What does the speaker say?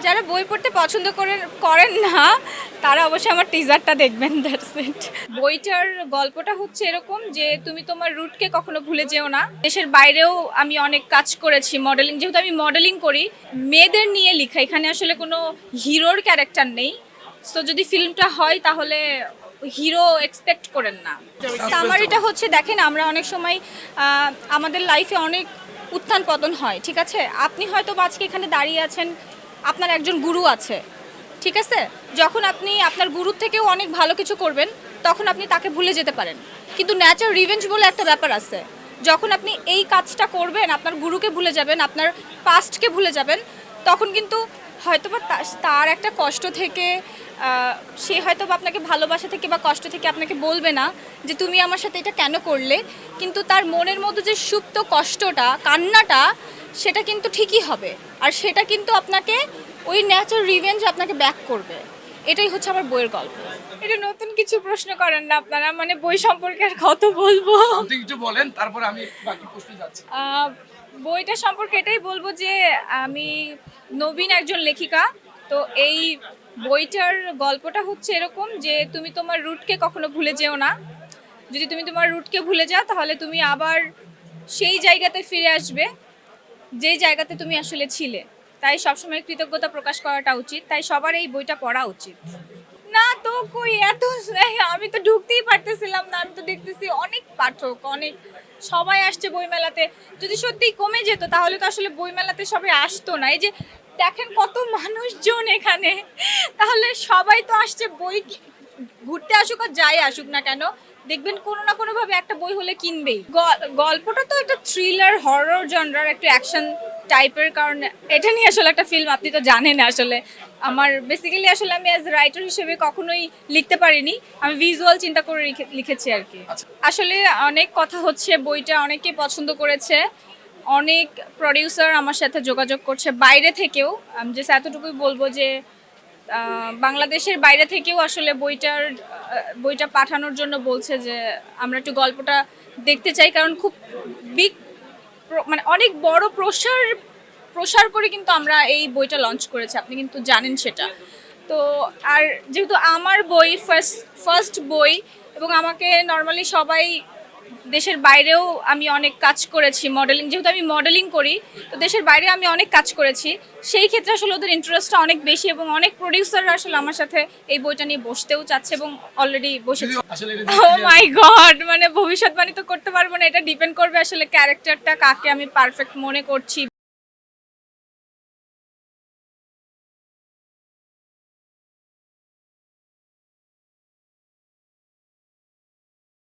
যারা বই পড়তে পছন্দ করেন না তারা অবশ্যই আমার টিজারটা দেখবেন, দ্যাটস ইট। বইটার গল্পটা হচ্ছে এরকম যে তুমি তোমার রুটকে কখনো ভুলে যেও না। দেশের বাইরেও আমি অনেক কাজ করেছি মডেলিং, যেহেতু আমি মডেলিং করি, মেয়েদের নিয়ে লেখা, এখানে আসলে কোনো হিরোর ক্যারেক্টার নেই। সো যদি ফিল্মটা হয় তাহলে হিরো এক্সপেক্ট করেন না। সামারিটা হচ্ছে, দেখেন আমরা অনেক সময় আমাদের লাইফে অনেক উত্থান পতন হয়, ঠিক আছে? আপনি হয়তো বা আজকে এখানে দাঁড়িয়ে আছেন, আপনার একজন গুরু আছে, ঠিক আছে? যখন আপনি আপনার গুরুর থেকেও অনেক ভালো কিছু করবেন তখন আপনি তাকে ভুলে যেতে পারেন, কিন্তু ন্যাচার রিভেঞ্জ বলে একটা ব্যাপার আছে। যখন আপনি এই কাজটা করবেন, আপনার গুরুকে ভুলে যাবেন, আপনার পাস্টকে ভুলে যাবেন, তখন কিন্তু হয়তোবা তার একটা কষ্ট থেকে সে হয়তো বা আপনাকে ভালোবাসা থেকে বা কষ্ট থেকে আপনাকে বলবে না যে তুমি আমার সাথে এটা কেন করলে, কিন্তু তার মনের মধ্যে যে সুপ্ত কষ্টটা, কান্নাটা, সেটা কিন্তু ঠিকই হবে, আর সেটা কিন্তু আপনাকে ওই ন্যাচার রিভেঞ্জ আপনাকে ব্যাক করবে। এটাই হচ্ছে আমার বইয়ের গল্প। এটা নতুন কিছু প্রশ্ন করেন না আপনারা, মানে বই সম্পর্কে আর কত বলবো। আপনি একটু বলেন, তারপর আমি বাকি প্রশ্নে যাচ্ছি। বইটা সম্পর্কে এটাই বলবো যে আমি নবীন একজন লেখিকা। তো এই বইটার গল্পটা হচ্ছে এরকম যে তুমি তোমার রুটকে কখনো ভুলে যেও না। যদি তুমি তোমার রুটকে ভুলে যাও তাহলে তুমি আবার সেই জায়গাতে ফিরে আসবে যেই জায়গাতে তুমি আসলে ছিলে। তাই সবসময় কৃতজ্ঞতা প্রকাশ করাটা উচিত, তাই সবার এই বইটা পড়া উচিত। না তো কই এত আমি তো ঢুকতেই পারতেছিলাম না, আমি তো দেখতেছি অনেক পাঠক, অনেক সবাই আসছে বইমেলাতে। যদি সত্যিই কমে যেত তাহলে তো আসলে বইমেলাতে সবাই আসতো না। এই যে দেখেন কত মানুষজন এখানে, তাহলে সবাই তো আসছে বই ঘুরতে আসুক আর যাই আসুক না কেন, দেখবেন কোনো না কোনোভাবে একটা বই হলে কিনবেই। গল্পটা তো একটা থ্রিলার হরর জনরার, একটা অ্যাকশন টাইপের, কারণ এটা নিয়ে আসলে একটা ফিল্ম, আপনি তো জানেন। আসলে আমার বেসিক্যালি আসলে আমি অ্যাজ রাইটার হিসেবে কখনোই লিখতে পারিনি, আমি ভিজুয়াল চিন্তা করে লিখেছি আর কি। আসলে অনেক কথা হচ্ছে, বইটা অনেকেই পছন্দ করেছে, অনেক প্রডিউসার আমার সাথে যোগাযোগ করছে বাইরে থেকেও। আমি জাস্ট এতটুকুই বলবো যে বাংলাদেশের বাইরে থেকেও আসলে বইটা পাঠানোর জন্য বলছে যে আমরা একটু গল্পটা দেখতে চাই, কারণ খুব বিগ, মানে অনেক বড় প্রসার করে কিন্তু আমরা এই বইটা লঞ্চ করেছি, আপনি কিন্তু জানেন সেটা। তো আর যেহেতু আমার বই ফার্স্ট বই, এবং আমাকে নর্মালি সবাই, দেশের বাইরেও আমি অনেক কাজ করেছি মডেলিং, যেহেতু আমি মডেলিং করি, তো দেশের বাইরে আমি অনেক কাজ করেছি। সেই ক্ষেত্রে আসলে ওদের ইন্টারেস্টটা অনেক বেশি, এবং অনেক প্রডিউসাররা আসলে আমার সাথে এই বইটা নিয়ে বসতেও চাচ্ছে এবং অলরেডি বসেছে। ও মাই গড, মানে ভবিষ্যৎবাণী তো করতে পারবো না, এটা ডিপেন্ড করবে আসলে ক্যারেক্টারটা কাকে আমি পারফেক্ট মনে করছি।